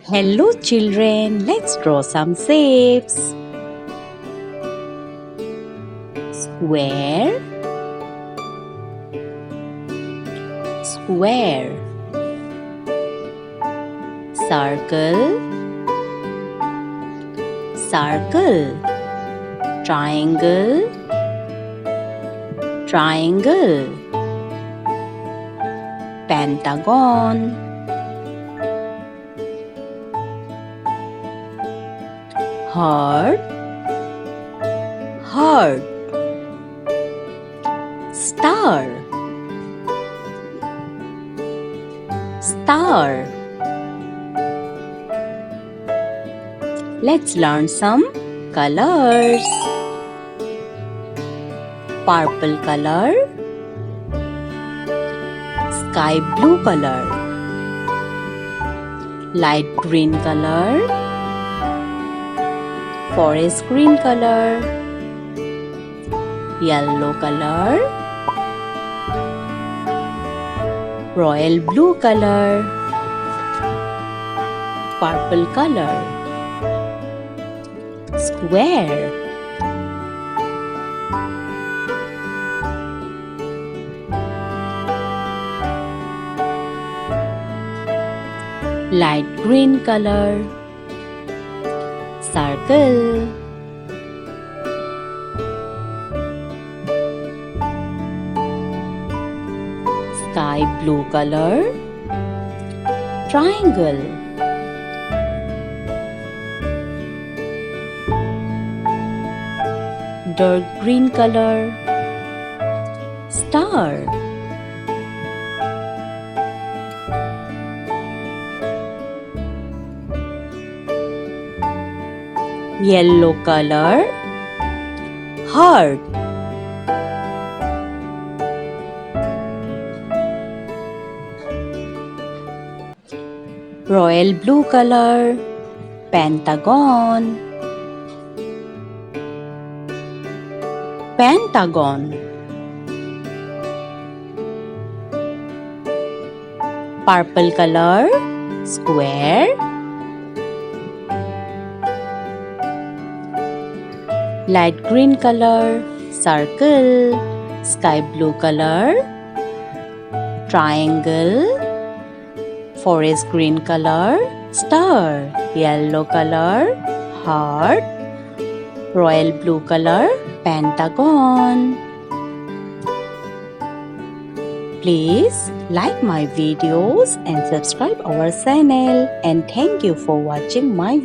Hello children, let's draw some shapes. Square, square. Circle, circle. Triangle, triangle. Pentagon, heart, heart. Star, star. Let's learn some colors. Purple color, sky blue color, light green color, forest green color, yellow color, royal blue color, purple color, square, light green color, circle, sky blue color, triangle, dark green color, star, yellow color, heart, royal blue color, pentagon, pentagon. Purple color, square, light green color, circle, sky blue color, triangle, forest green color, star, yellow color, heart, royal blue color, pentagon. Please like my videos and subscribe our channel, and thank you for watching my